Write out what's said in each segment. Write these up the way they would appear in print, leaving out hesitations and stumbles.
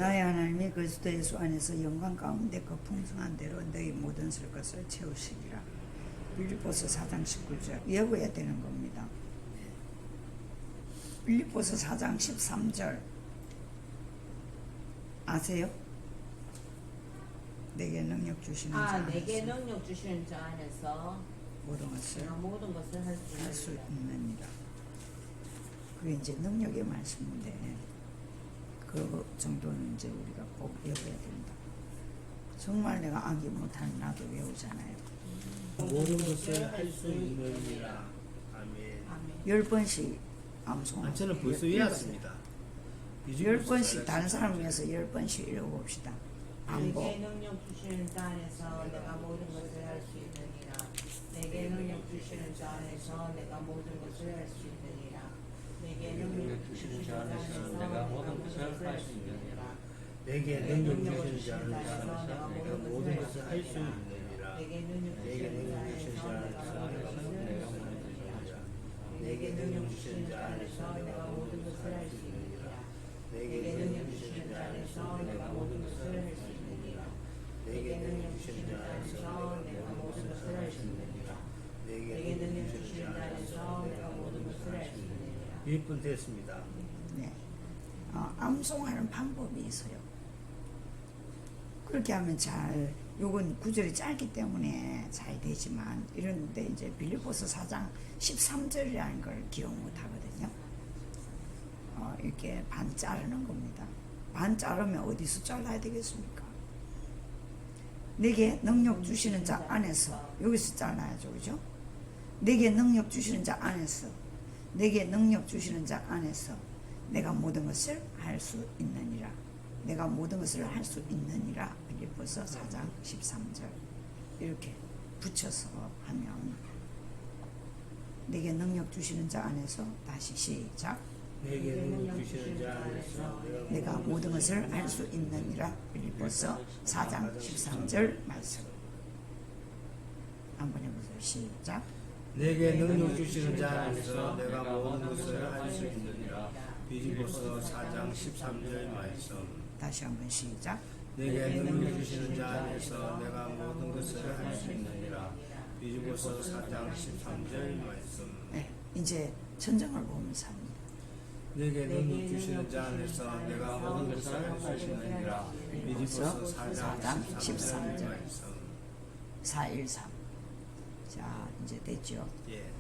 나의 하나님이 그리스도 예수 안에서 영광 가운데 그 풍성한 대로 너희 모든 쓸 것을 채우시리라. 빌립보서 4장 19절 외워야 되는 겁니다. 빌립보서 4장 13절 아세요? 내게 능력 주시는 자 안에서 내게 능력 주시는 자 안에서 모든 것을 할 수 있느니라. 그게 이제 능력의 말씀인데 그 정도는 이제 우리가 꼭 외워야 된다. 정말 내가 암기 못하는 나도 외우잖아요. 모든 것을 할 수 있느니라. 아멘. 10번씩 암송. 저는 벌써 외웠습니다. 10번씩 다른 사람 위해서 10번씩 읽어봅시다. 반복. 내게 능력 주시는 자 안에서 내가 모든 것을 할 수 있느니라. 내게 능력 주시는 자 안에서 내가 모든 것을 할 수 있느니라. 내게 능력 주시는 자 안에서 내가 모든 것을 할 수 있느니라. 내게 능력 주시는 자 안에서 내가 모든 것을 할 수 있느니라. 내게 능력 주시는 자 안에서 내가 모든 것을 할 수 있느니라. 내게 능력 주시는 자 안에서 내가 모든 것을 할 수 있느니라. 내게 능력 주시는 자 안에서 내가 모든 것을 할 수 있느니라. 내게 능력 주시는 자 안에서 내가 모든 것을 할 수 있느니라. 내게 능력 주시는 자 안에서 내가 모든 것을 할 수 있느니라. 1분 됐습니다. 네. 암송하는 방법이 있어요. 그렇게 하면 잘, 요건 구절이 짧기 때문에 잘 되지만, 이런데 이제 빌립보서 4장 13절이라는 걸 기억 못 하거든요. 이렇게 반 자르는 겁니다. 반 자르면 어디서 잘라야 되겠습니까? 내게 능력 주시는 자 안에서, 여기서 잘라야죠, 그죠? 내게 능력 주시는 자 안에서, 내게 능력 주시는 자 안에서 내가 모든 것을 할 수 있느니라. 내가 모든 것을 할 수 있느니라. 빌립보서 4장 13절 이렇게 붙여서 하면, 내게 능력 주시는 자 안에서, 다시 시작. 내게 능력 주시는 자 안에서 내가 모든 것을 할 수 있느니라. 빌립보서 4장 13절 말씀 한번 해보세요. 시작. 내게 능력 주시는 자 안에서 내가 모든 것을 할 수 있느니라. 빌립보서 4장 13절 말씀. 다시 한번 시작. 내게 능력 주시는 자 안에서 내가 모든 것을 할 수 있느니라. 빌립보서 4장 13절 말씀. 네, 이제 천정을 보면서 합니다. 내게 능력 주시는 자 안에서 내가 모든 것을 할 수 있느니라. 빌립보서 4장 13절 말씀. 413. 자, 이제 됐죠? 예.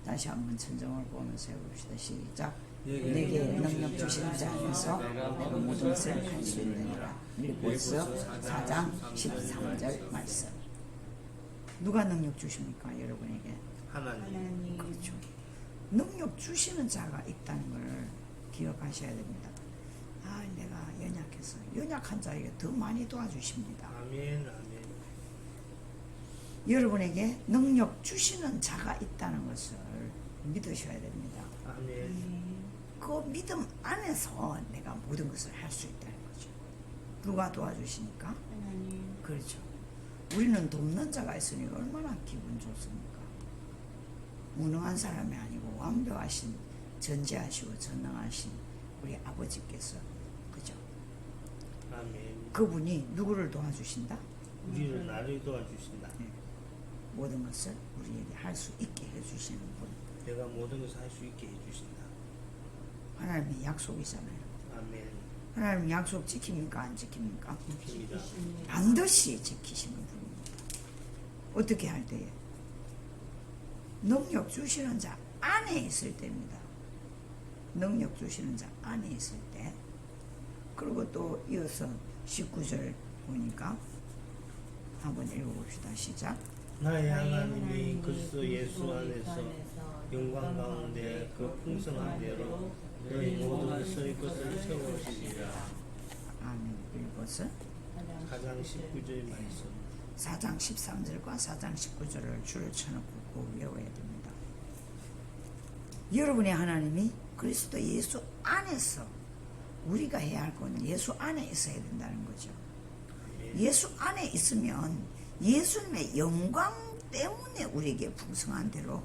다시 한번 천정을 보면서 해봅시다. 시작. 내게 내게 능력 주시는 자 안에서 내가 모든 것을 할 수 있느니라. 빌립보서 4장 13절 말씀. 누가 능력 주십니까? 여러분에게. 하나님. 그렇죠. 능력 주시는 자가 있다는 걸 기억하셔야 됩니다. 내가 연약해서, 연약한 자에게 더 많이 도와주십니다. 아멘. 아멘. 여러분에게 능력 주시는 자가 있다는 것을 믿으셔야 됩니다. 아멘. 그 믿음 안에서 내가 모든 것을 할 수 있다는 거죠. 누가 도와주시니까? 그렇죠. 우리는 돕는 자가 있으니 얼마나 기분 좋습니까? 무능한 사람이 아니고 완벽하신, 전지하시고 전능하신 우리 아버지께서, 그죠? 아멘. 그분이 누구를 도와주신다? 우리를 나를 도와주신다. 네. 모든 것을 우리에게 할 수 있게 해주시는 분. 내가 모든 것을 할 수 있게 해주신다. 하나님의 약속이잖아요. 아멘. 하나님 약속 지킵니까? 안 지킵니까? 지킵니다. 반드시 지키시는 분입니다. 어떻게 할 때에? 능력 주시는 자 안에 있을 때입니다. 능력 주시는 자 안에 있을 때. 그리고 또 이어서 19절 보니까 한번 읽어봅시다. 시작. 나의 하나님이 그리스도 예수 안에서 영광 가운데 그 풍성한 대로 너희 모든 쓸 것을 채우시리라. 아멘. 빌립보서 4장 19절 말씀. 4장 13절과 4장 19절을 줄을 쳐놓고 꼭 외워야 됩니다. 여러분의 하나님이 그리스도 예수 안에서, 우리가 해야 할 건 예수 안에 있어야 된다는 거죠. 예수 안에 있으면 예수님의 영광 때문에 우리에게 풍성한 대로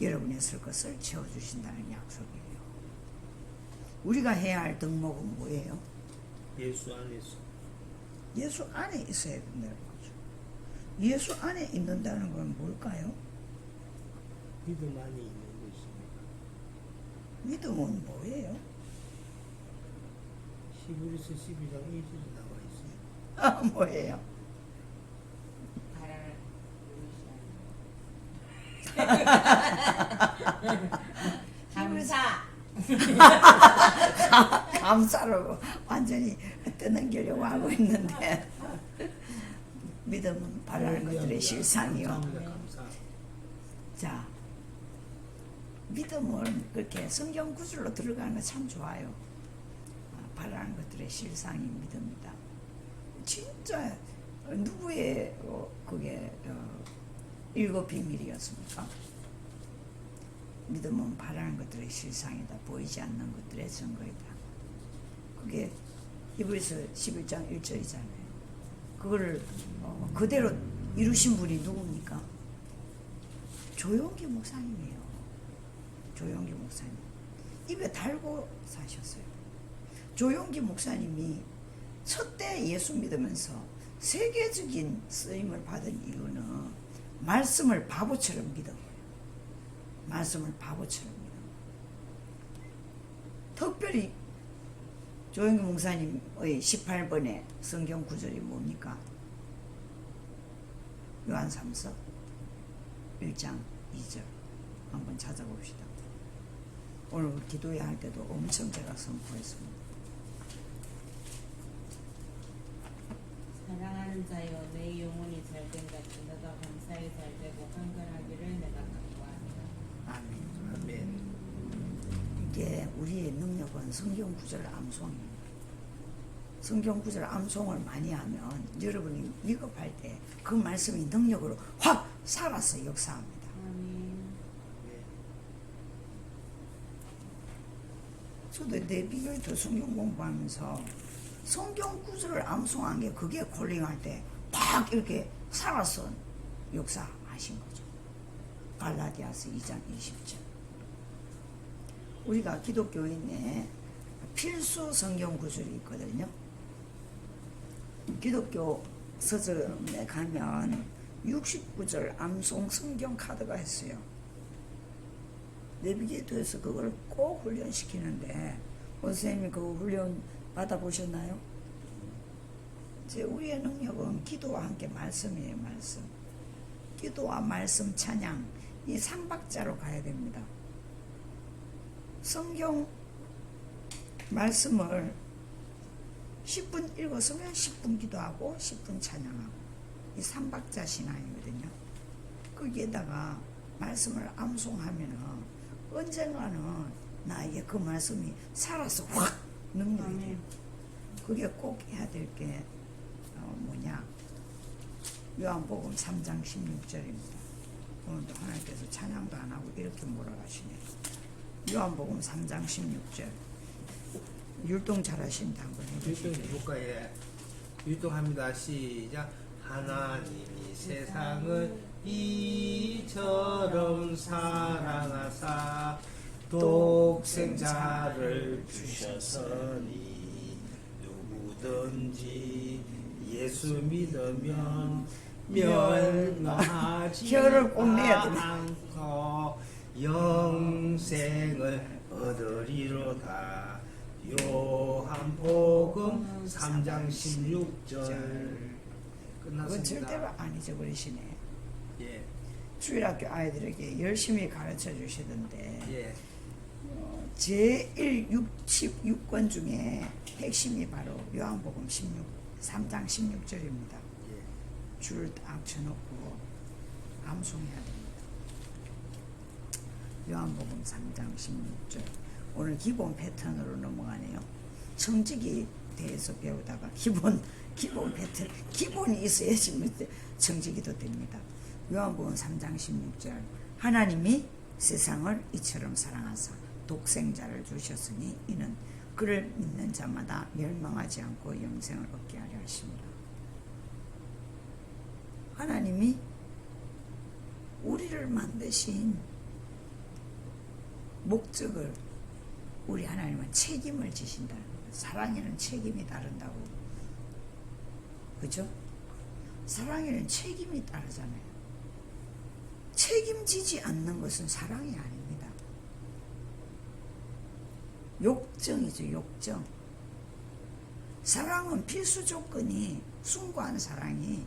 여러분의 쓸 것을 채워주신다는 약속이에요. 우리가 해야 할 덕목은 뭐예요? 예수 안에서. 예수 안에 있어야 된다는 거죠. 예수 안에 있는다는 건 뭘까요? 믿음 안에 있는 것입니다. 믿음은 뭐예요? 히브리서 12장 1절에 나와 있습니다. 아, 뭐예요? 감사. 감사로 완전히 떠넘기려고 하고 있는데 믿음은 바라는 것들의 실상이요. 감사합니다. 감사. 자, 믿음은 그렇게 성경 구절로 들어가는 거 참 좋아요. 바라는 것들의 실상이 믿음이다. 진짜 누구의 그게 일곱 비밀이었습니까? 믿음은 바라는 것들의 실상이다. 보이지 않는 것들의 증거이다. 그게 히브리서 11장 1절이잖아요. 그거를 그대로 이루신 분이 누굽니까? 조용기 목사님이에요. 조용기 목사님. 입에 달고 사셨어요. 조용기 목사님이 첫 때 예수 믿으면서 세계적인 쓰임을 받은 이유는 말씀을 바보처럼 믿은 거예요. 말씀을 바보처럼 믿은 거예요. 특별히 조용기 목사님의 18번의 성경 구절이 뭡니까? 요한 3서 1장 2절 한번 찾아봅시다. 오늘 기도회 할 때도 엄청 제가 선포했습니다. 사랑하는 자여 내 영혼이 잘된 같이 너가 감사히 잘되고 강건하기를 내가 간구합니다. 아멘. 아멘. 이게 우리의 능력은 성경 구절 암송입니다. 성경 구절 암송을 많이 하면 여러분이 위급할 때 그 말씀이 능력으로 확 살아서 역사합니다. 아멘. 저도 내비교회 성경 공부하면서 성경 구절을 암송한 게 그게 콜링할 때 팍 이렇게 살아서 역사하신 거죠. 갈라디아서 2장 20절. 우리가 기독교인의 필수 성경 구절이 있거든요. 기독교 서점에 가면 69절 암송 성경 카드가 있어요. 내비게이터에서 그걸 꼭 훈련시키는데 원생님이 그 훈련 받아보셨나요? 이제 우리의 능력은 기도와 함께 말씀이에요. 말씀. 기도와 말씀 찬양 이 삼박자로 가야 됩니다. 성경 말씀을 10분 읽었으면 10분 기도하고 10분 찬양하고 이 삼박자 신앙이거든요. 거기에다가 말씀을 암송하면은 언젠가는 나에게 그 말씀이 살아서 확 능력이 돼요. 그게 꼭 해야 될 게 뭐냐? 요한복음 3장 16절입니다. 오늘도 하나님께서 찬양도 안 하고 이렇게 몰아가시네요. 요한복음 3장 16절. 율동 잘하신다 한번 해주시죠. 율동해볼까요? 율동합니다. 시작. 하나님이 세상을 이처럼 사랑하사 독생자를 주셨으니 누구든지 예수 믿으면 멸망하지 혀를 꼭 내야 되네. 않고 영생을 얻으리로다. 요한복음 3장 16절 그건 끝났습니다. 절대로 안 잊어버리시네. 예, 주일학교 아이들에게 열심히 가르쳐 주시던데 예, 제166권 중에 핵심이 바로 요한복음 3장 16절입니다. 예. 줄을 딱 쳐놓고 암송해야 됩니다. 요한복음 3장 16절. 오늘 기본 패턴으로 넘어가네요. 청직에 대해서 배우다가 기본 패턴, 기본이 있어야지 청직이도 됩니다. 요한복음 3장 16절. 하나님이 세상을 이처럼 사랑하사 독생자를 주셨으니 이는 그를 믿는 자마다 멸망하지 않고 영생을 얻게 하려 하십니다. 하나님이 우리를 만드신 목적을 우리 하나님은 책임을 지신다는 거예요. 사랑에는 책임이 따른다고. 그죠? 사랑에는 책임이 따르잖아요. 책임지지 않는 것은 사랑이 아닙니다. 욕정이죠, 욕정. 사랑은 필수 조건이 숭고한 사랑이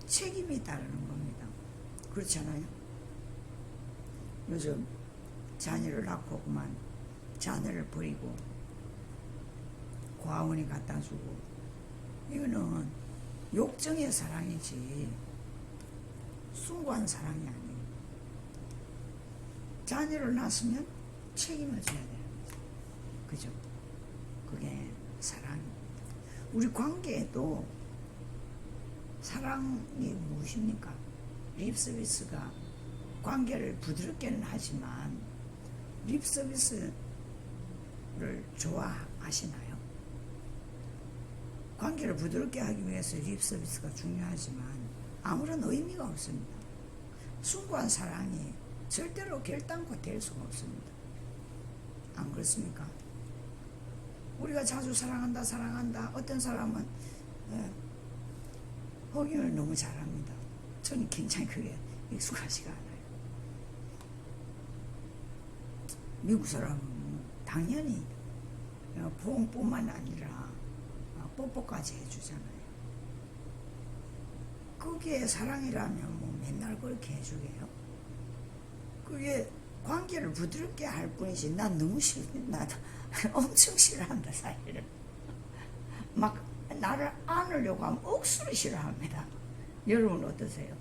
책임이 따르는 겁니다. 그렇잖아요. 요즘 자녀를 낳고 그만 자녀를 버리고 고아원에 갖다 주고, 이거는 욕정의 사랑이지 숭고한 사랑이 아니에요. 자녀를 낳았으면 책임을 져야 되는 거죠. 그죠? 그게 사랑입니다. 우리 관계에도 사랑이 무엇입니까? 립서비스가 관계를 부드럽게는 하지만 립서비스를 좋아하시나요? 관계를 부드럽게 하기 위해서 립서비스가 중요하지만 아무런 의미가 없습니다. 숭고한 사랑이 절대로 결단코 될 수가 없습니다. 안 그렇습니까? 우리가 자주 사랑한다. 어떤 사람은 호응을 너무 잘합니다. 저는 굉장히 그게 익숙하지가 않아요. 미국 사람은 당연히 포옹뿐만 아니라 뽀뽀까지 해주잖아요. 그게 사랑이라면 뭐 맨날 그렇게 해주게요? 그게 관계를 부드럽게 할 뿐이지. 난 너무 나 엄청 싫어한다, 사실은. 막 나를 안으려고 하면 억수로 싫어합니다. 여러분 어떠세요?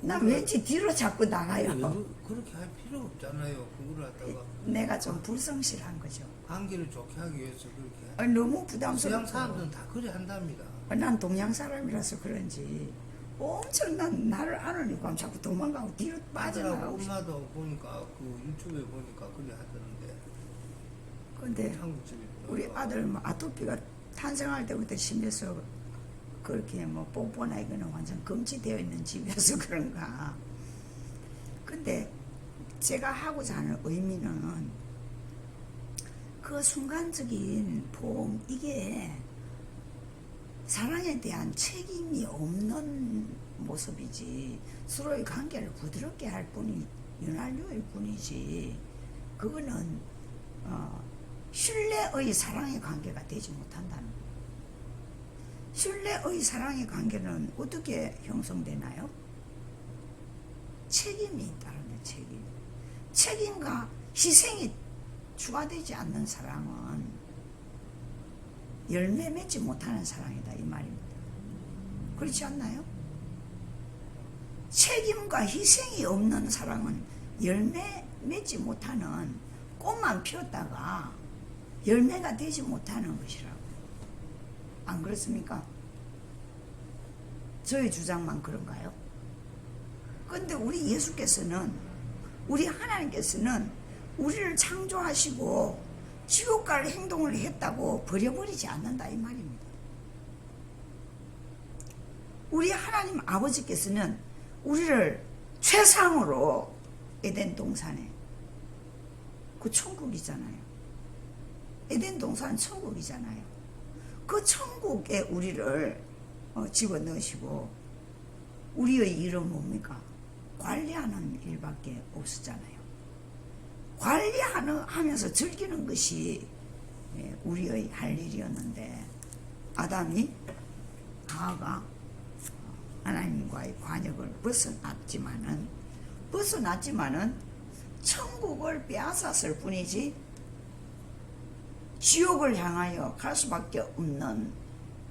난 왠지 뒤로 자꾸 나가요. 그렇게 할 필요 없잖아요. 그걸 갖다가 내가 좀 불성실한 거죠. 관계를 좋게 하기 위해서 그렇게. 너무 서양 부담스럽고. 사람들은 다 그래 한답니다. 난 동양 사람이라서 그런지 엄청 나를 안으려고 하면 자꾸 도망가고 뒤로 아들하고 빠져나가고 싶어. 엄마도 보니까 그 유튜브에 보니까 그래 하던데. 근데 한국 집에 우리 아들 뭐 아토피가 탄생할 때부터 심해서 그렇게 뭐 뽀뽀나 이거는 완전 금지되어 있는 집이어서 그런가. 근데 제가 하고자 하는 의미는 그 순간적인 포옹, 이게 사랑에 대한 책임이 없는 모습이지, 서로의 관계를 부드럽게 할 뿐이 윤활유일 뿐이지, 그거는 신뢰의 사랑의 관계가 되지 못한다는 거예요. 신뢰의 사랑의 관계는 어떻게 형성되나요? 책임이 있다는 책임. 책임과 희생이 추가되지 않는 사랑은 열매 맺지 못하는 사랑이다, 이 말입니다. 그렇지 않나요? 책임과 희생이 없는 사랑은 열매 맺지 못하는 꽃만 피웠다가 열매가 되지 못하는 것이라고. 안 그렇습니까? 저의 주장만 그런가요? 그런데 우리 예수께서는, 우리 하나님께서는 우리를 창조하시고 지옥 갈 행동을 했다고 버려버리지 않는다, 이 말입니다. 우리 하나님 아버지께서는 우리를 최상으로 에덴 동산에, 그 천국이잖아요. 에덴 동산은 천국이잖아요. 그 천국에 우리를 집어넣으시고, 우리의 일은 뭡니까? 관리하는 일밖에 없었잖아요. 관리하면서 즐기는 것이 우리의 할 일이었는데, 아담이, 하와가 하나님과의 관역을 벗어났지만은 천국을 빼앗았을 뿐이지 지옥을 향하여 갈 수밖에 없는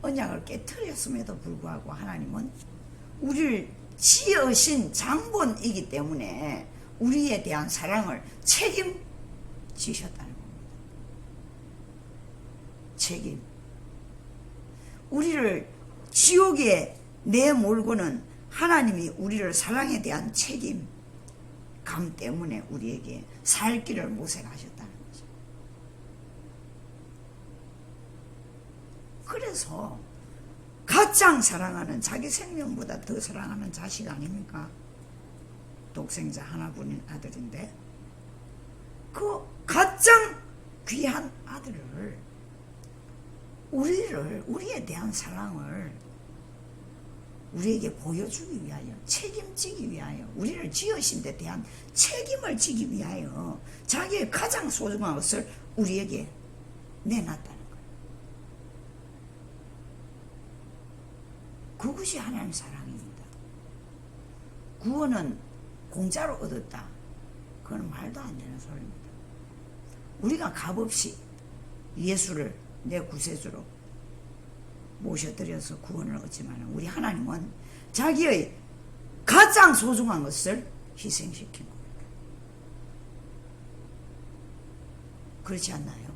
언약을 깨트렸음에도 불구하고 하나님은 우리를 지으신 장본이기 때문에 우리에 대한 사랑을 책임지셨다는 겁니다. 책임. 우리를 지옥에 내몰고는 하나님이 우리를 사랑에 대한 책임감 때문에 우리에게 살 길을 모색하셨다는 거죠. 그래서 가장 사랑하는, 자기 생명보다 더 사랑하는 자식 아닙니까? 독생자 하나뿐인 아들인데, 그 가장 귀한 아들을, 우리에 대한 사랑을 우리에게 보여주기 위하여, 책임지기 위하여, 우리를 지으신 데 대한 책임을 지기 위하여 자기의 가장 소중한 것을 우리에게 내놨다는 거예요. 그것이 하나님의 사랑입니다. 구원은 공짜로 얻었다, 그건 말도 안 되는 소리입니다. 우리가 값없이 예수를 내 구세주로 모셔드려서 구원을 얻지만 우리 하나님은 자기의 가장 소중한 것을 희생시킨 거예요. 그렇지 않나요?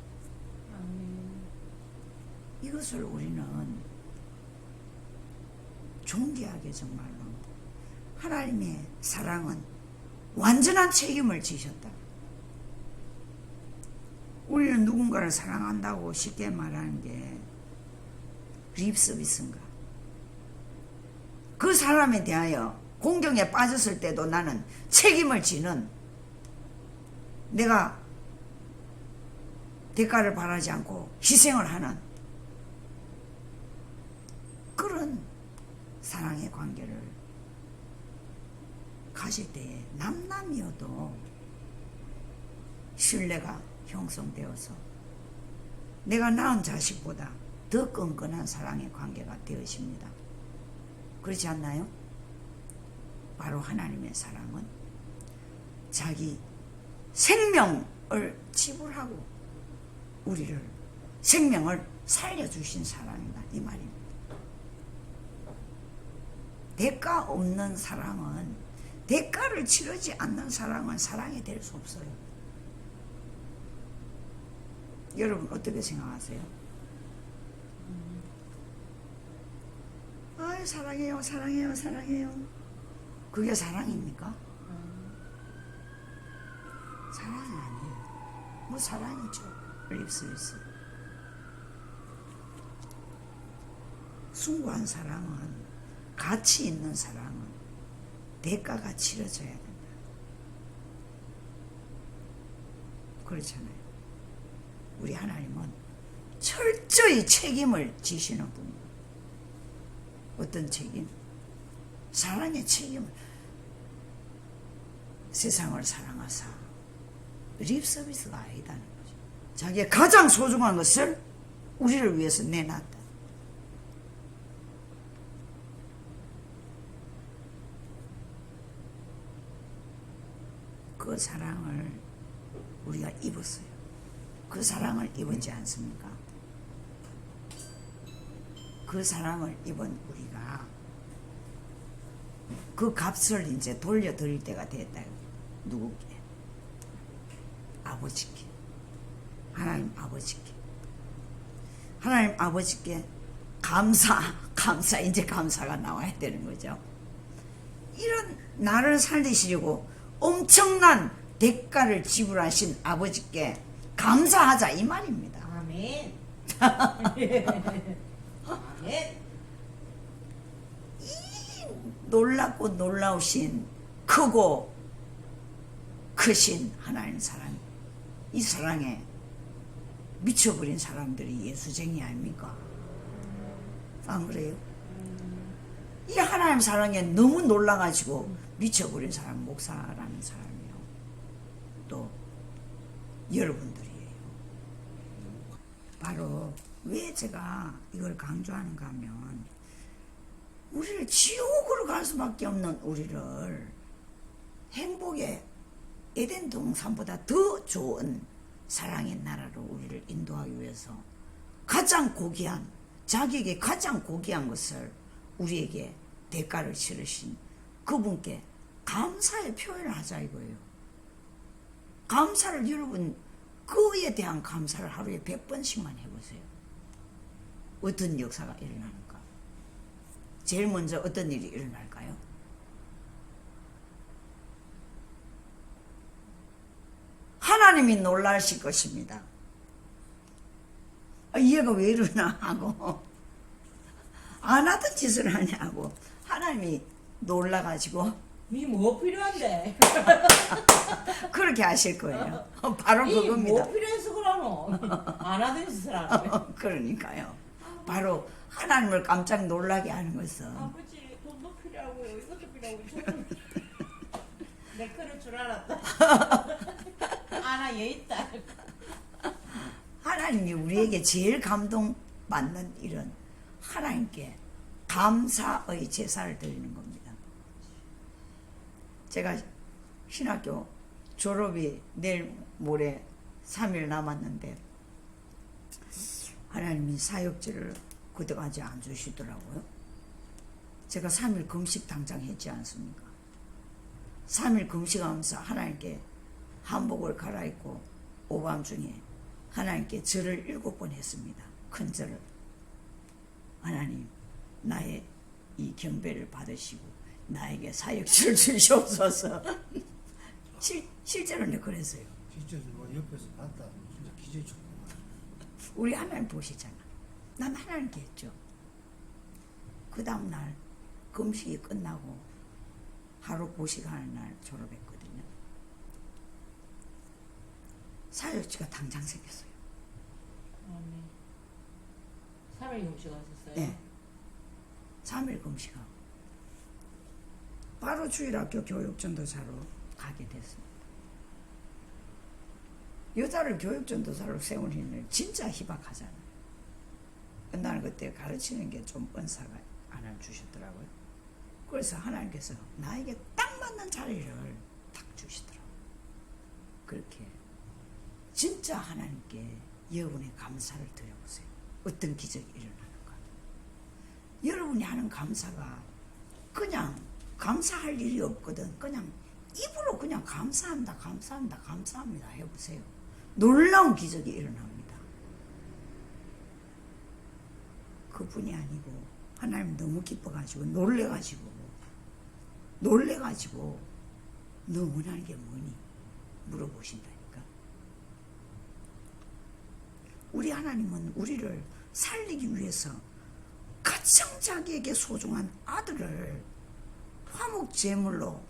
이것을 우리는 존귀하게 정말로, 하나님의 사랑은 완전한 책임을 지셨다. 우리는 누군가를 사랑한다고 쉽게 말하는 게 립서비스인가? 그 사람에 대하여 공경에 빠졌을 때도 나는 책임을 지는, 내가 대가를 바라지 않고 희생을 하는 그런 사랑의 관계를 가질 때에 남남이어도 신뢰가 형성되어서 내가 낳은 자식보다 더 끈끈한 사랑의 관계가 되어집니다. 그렇지 않나요? 바로 하나님의 사랑은 자기 생명을 지불하고 우리를, 생명을 살려주신 사랑이다, 이 말입니다. 대가 없는 사랑은, 대가를 치르지 않는 사랑은 사랑이 될 수 없어요. 여러분 어떻게 생각하세요? 아이, 사랑해요, 사랑해요, 사랑해요. 그게 사랑입니까? 사랑이 아니에요. 뭐 사랑이죠. 립서비스. 숭고한 사랑은, 가치 있는 사랑은 대가가 치러져야 된다. 그렇잖아요. 우리 하나님은 철저히 책임을 지시는 분입니다. 어떤 책임? 사랑의 책임을. 세상을 사랑하사 립서비스가 아니다는 거죠. 자기의 가장 소중한 것을 우리를 위해서 내놨다. 그 사랑을 우리가 입었어요. 그 사랑을 입었지 않습니까? 그 사랑을 입은 우리가 그 값을 이제 돌려드릴 때가 됐다. 누구께? 아버지께. 하나님 아버지께. 하나님 아버지께 감사, 이제 감사가 나와야 되는 거죠. 이런 나를 살리시려고 엄청난 대가를 지불하신 아버지께 감사하자, 이 말입니다. 아멘. 아멘. 이 놀랍고 놀라우신, 크고 크신 하나님 사랑, 이 사랑에 미쳐버린 사람들이 예수쟁이 아닙니까? 안 그래요? 이 하나님 사랑에 너무 놀라가지고 미쳐버린 사람, 목사라는 사람이요, 또 여러분들이에요. 바로 왜 제가 이걸 강조하는가 하면, 우리를 지옥으로 갈 수밖에 없는 우리를 행복의 에덴 동산보다 더 좋은 사랑의 나라로 우리를 인도하기 위해서 가장 고귀한, 자기에게 가장 고귀한 것을 우리에게 대가를 치르신 그분께 감사의 표현을 하자, 이거예요. 감사를, 여러분 그에 대한 감사를 하루에 100번씩만 해보세요. 어떤 역사가 일어나는가? 제일 먼저 어떤 일이 일어날까요? 하나님이 놀라실 것입니다. 얘가 왜 이러나 하고, 안 하던 짓을 하냐고 하나님이 놀라가지고 이뭐 필요한데? 그렇게 하실 거예요. 바로 이뭐 그겁니다. 필요해서 그러노? 안 하던 사람. 그러니까요. 바로 하나님을 깜짝 놀라게 하는 것은 아버지 돈도 필요하고요. 이것도 필요하고. 내 그럴 줄 알았다. 하나 얘 있다. 하나님이 우리에게 제일 감동받는 일은 하나님께 감사의 제사를 드리는 겁니다. 제가 신학교 졸업이 내일 모레 3일 남았는데 하나님이 사역지를 그때까지 안 주시더라고요. 제가 3일 금식 당장 했지 않습니까? 3일 금식하면서 하나님께 한복을 갈아입고 오밤중에 하나님께 절을 7번 했습니다. 큰 절을. 하나님, 나의 이 경배를 받으시고 나에게 사역지를 주시옵소서. 실제로 내가 그랬어요. 진짜 누가 옆에서 봤다. 진짜 기재 좋구만. 우리 하나님 보시잖아. 난 하나님께 했죠. 그 다음날 금식이 끝나고 하루 고식하는 날 졸업했거든요. 사역지가 당장 생겼어요. 3일 금식 하셨어요? 네. 3일 금식하고 바로 주일학교 교육전도사로 가게 됐습니다. 여자를 교육전도사로 세우는 일 진짜 희박하잖아요. 나는 그때 가르치는 게 좀 은사가 하나님 주셨더라고요. 그래서 하나님께서 나에게 딱 맞는 자리를 딱 주시더라고요. 그렇게 진짜 하나님께 여러분의 감사를 드려보세요. 어떤 기적이 일어나는가. 여러분이 하는 감사가 그냥 감사할 일이 없거든. 그냥 입으로 그냥 감사합니다, 감사합니다, 감사합니다 해보세요. 놀라운 기적이 일어납니다. 그뿐이 아니고 하나님 너무 기뻐가지고 놀래가지고 너 원하는 게 뭐니? 물어보신다니까. 우리 하나님은 우리를 살리기 위해서 가장 자기에게 소중한 아들을 화목 제물로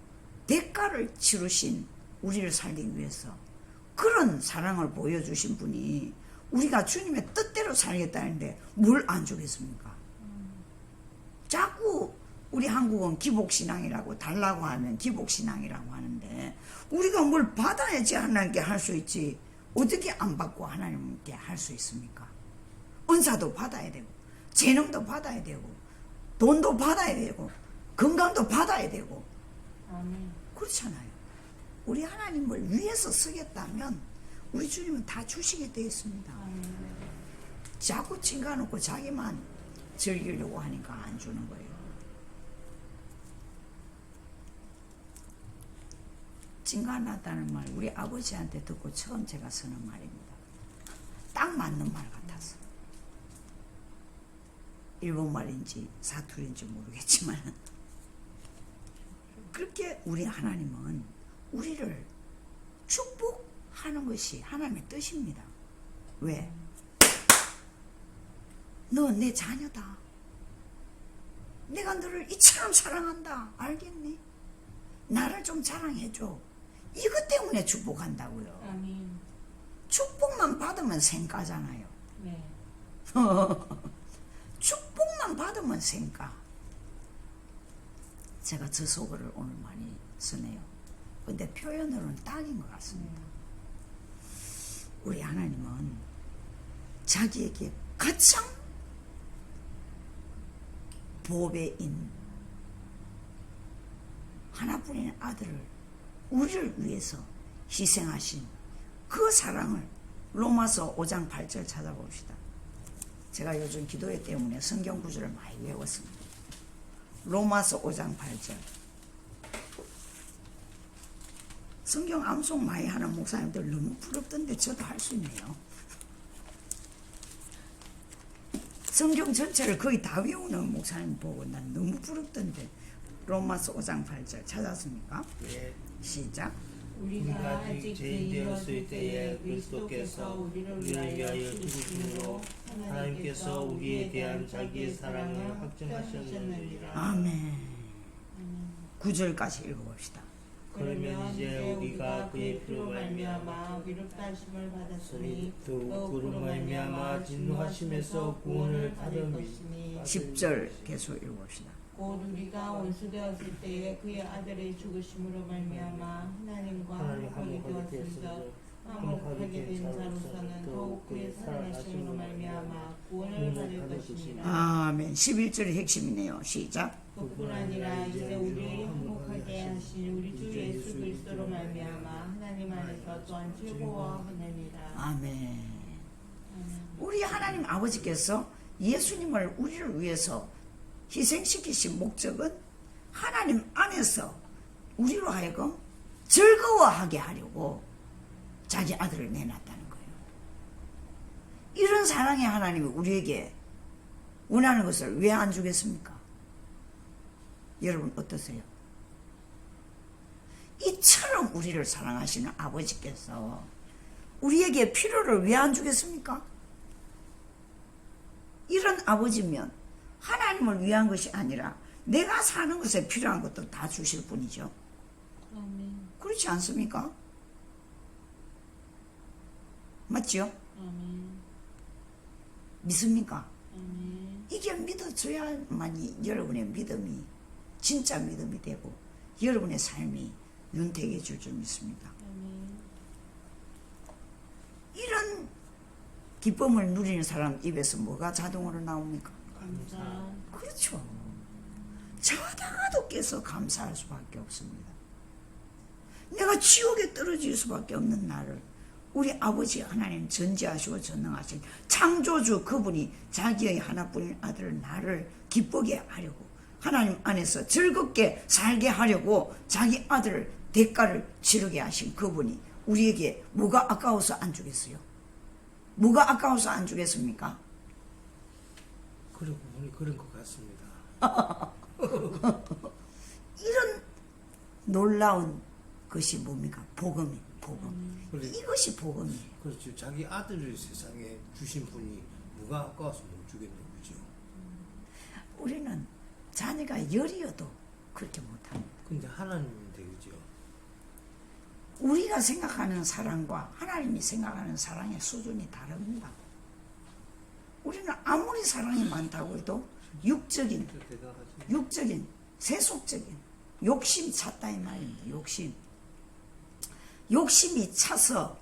대가를 치르신 우리를 살리기 위해서 그런 사랑을 보여주신 분이 우리가 주님의 뜻대로 살겠다는데 뭘 안 주겠습니까? 자꾸 우리 한국은 기복신앙이라고 달라고 하면 기복신앙이라고 하는데 우리가 뭘 받아야지 하나님께 할 수 있지 어떻게 안 받고 하나님께 할 수 있습니까? 은사도 받아야 되고 재능도 받아야 되고 돈도 받아야 되고 건강도 받아야 되고 아멘. 그렇잖아요. 우리 하나님을 위해서 쓰겠다면 우리 주님은 다 주시게 되어 있습니다. 자꾸 칭가놓고 자기만 즐기려고 하니까 안 주는 거예요. 칭가났다는 말 우리 아버지한테 듣고 처음 제가 쓰는 말입니다. 딱 맞는 말 같아서. 일본말인지 사투리인지 모르겠지만 그렇게 우리 하나님은 우리를 축복하는 것이 하나님의 뜻입니다. 왜? 너 내 자녀다. 내가 너를 이처럼 사랑한다. 알겠니? 나를 좀 자랑해줘. 이것 때문에 축복한다고요. 아멘. 축복만 받으면 생가잖아요. 네. 축복만 받으면 생가. 제가 저 속어를 오늘 많이 쓰네요. 근데 표현으로는 딱인 것 같습니다. 우리 하나님은 자기에게 가장 보배인 하나뿐인 아들을 우리를 위해서 희생하신 그 사랑을 로마서 5장 8절 찾아봅시다. 제가 요즘 기도회 때문에 성경 구절을 많이 외웠습니다. 로마서 5장 8절. 성경 암송 많이 하는 목사님들 너무 부럽던데 저도 할 수 있네요. 성경 전체를 거의 다 외우는 목사님 보고 난 너무 부럽던데. 로마서 5장 8절 찾았습니까? 예. 시작. 우리가 아직 죄인 되었을 때에 그리스도께서 우리를 위하여 죽으심으로 하나님께서 우리에 대한 자기의 사랑을 확증하셨느니라. 아멘. 9절까지 읽어봅시다. 그러면 이제 우리가 그의 피로 말미암아 위롭다 하심을 받았으니 또 그로 말미암아 진노하심에서 구원을 받음이 10절 계속 읽어봅시다. 곧 우리가 원수되었을 때에 그의 아들의 죽으심으로 말미암아 하나님과 하나님 화목하게 화목하게 되었은즉 되었은즉 화목하게 된 자로서는 더욱 그의 살아나심으로 말미암아 구원을 받을 것이니라. 아멘. 11절의 핵심이네요. 시작. 그뿐 아니라 이제 우리를 화목하게 하신 우리 주 예수 그리스도로 말미암아 하나님 안에서 또한 즐거워하느니라. 아멘. 아멘. 우리 하나님 아버지께서 예수님을 우리를 위해서 희생시키신 목적은 하나님 안에서 우리로 하여금 즐거워하게 하려고 자기 아들을 내놨다는 거예요. 이런 사랑의 하나님이 우리에게 원하는 것을 왜 안 주겠습니까? 여러분 어떠세요? 이처럼 우리를 사랑하시는 아버지께서 우리에게 필요를 왜 안 주겠습니까? 이런 아버지면 하나님을 위한 것이 아니라 내가 사는 것에 필요한 것도 다 주실 분이죠. 아멘. 그렇지 않습니까? 맞죠? 아멘. 믿습니까? 아멘. 이게 믿어져야만이 여러분의 믿음이 진짜 믿음이 되고 여러분의 삶이 윤택해질 줄 믿습니다. 아멘. 이런 기쁨을 누리는 사람 입에서 뭐가 자동으로 나옵니까? 감사. 그렇죠. 자다가도 깨서 감사할 수밖에 없습니다. 내가 지옥에 떨어질 수밖에 없는 나를 우리 아버지 하나님 전지하시고 전능하신 창조주 그분이 자기의 하나뿐인 아들을 나를 기쁘게 하려고 하나님 안에서 즐겁게 살게 하려고 자기 아들을 대가를 치르게 하신 그분이 우리에게 뭐가 아까워서 안 주겠어요? 뭐가 아까워서 안 주겠습니까? 그러고 보니 그런 것 같습니다. 이런 놀라운 것이 뭡니까? 복음이 복음. 그래, 이것이 복음이에요. 그렇죠. 자기 아들을 세상에 주신 분이 뭐가 아까워서 못 주겠는 거죠. 우리는 자녀가 열이어도 그렇게 못합니다. 근데 하나님인데 그죠. 우리가 생각하는 사랑과 하나님이 생각하는 사랑의 수준이 다릅니다. 우리는 아무리 사랑이 많다고 해도 육적인, 세속적인 욕심이 찼다 이 말입니다. 욕심이 차서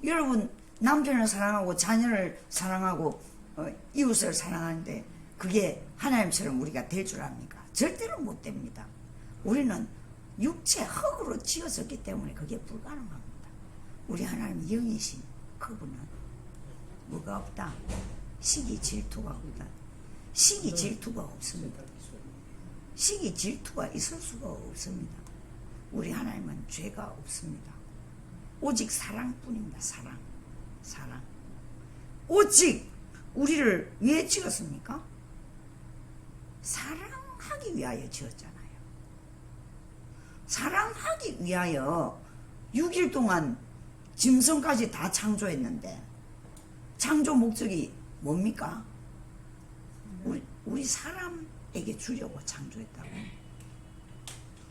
여러분 남편을 사랑하고 자녀를 사랑하고 이웃을 사랑하는데 그게 하나님처럼 우리가 될 줄 압니까? 절대로 못 됩니다. 우리는 육체 흙으로 지어졌기 때문에 그게 불가능합니다. 우리 하나님 영이신 그분은 뭐가 없다? 시기 질투가 없다. 시기 질투가 없습니다. 시기 질투가 있을 수가 없습니다. 우리 하나님은 죄가 없습니다. 오직 사랑뿐입니다. 사랑. 오직 우리를 왜 지었습니까? 사랑하기 위하여 지었잖아요. 사랑하기 위하여 6일 동안 짐승까지 다 창조했는데 창조 목적이 뭡니까? 우리 사람에게 주려고 창조했다고.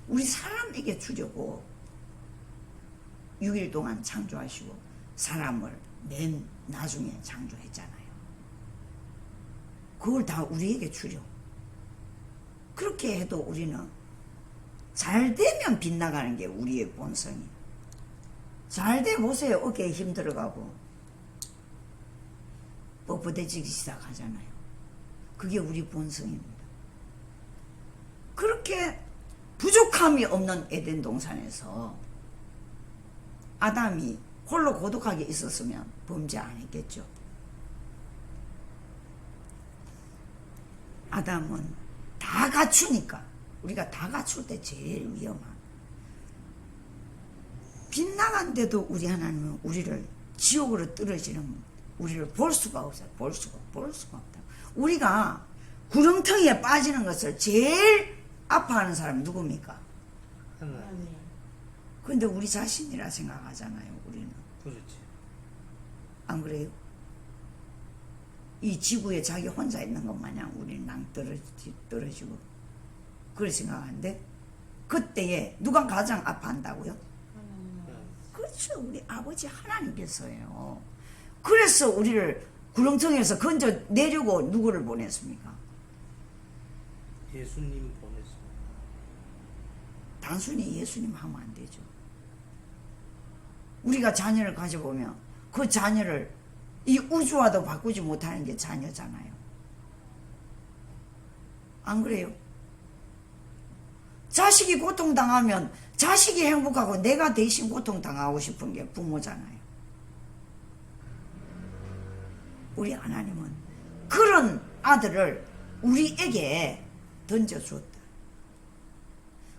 우리 사람에게 주려고 6일 동안 창조하시고 사람을 맨 나중에 창조했잖아요. 그걸 다 우리에게 주려. 그렇게 해도 우리는 잘 되면 빗나가는 게 우리의 본성이에요. 잘 돼 보세요. 어깨에 힘 들어가고 뻣뻣해지기 시작하잖아요. 그게 우리 본성입니다. 그렇게 부족함이 없는 에덴 동산에서 아담이 홀로 고독하게 있었으면 범죄 안 했겠죠. 아담은 다 갖추니까 우리가 다 갖출 때 제일 위험한 빗나간데도 우리 하나님은 우리를 지옥으로 떨어지는 우리를 볼 수가 없어요. 볼 수가 없다. 우리가 구렁텅이에 빠지는 것을 제일 아파하는 사람이 누굽니까? 하나님. 근데 우리 자신이라 생각하잖아요. 우리는. 그렇지. 안 그래요? 이 지구에 자기 혼자 있는 것 마냥 우리는 떨어지고 그렇게 생각하는데 그때에 누가 가장 아파한다고요? 하나님은 그렇죠. 우리 아버지 하나님께서요. 그래서 우리를 구렁텅이에서 건져 내려고 누구를 보냈습니까? 예수님 보냈습니다. 단순히 예수님 하면 안 되죠. 우리가 자녀를 가져보면 그 자녀를 이 우주와도 바꾸지 못하는 게 자녀잖아요. 안 그래요? 자식이 고통당하면 자식이 행복하고 내가 대신 고통당하고 싶은 게 부모잖아요. 우리 하나님은 그런 아들을 우리에게 던져주었다.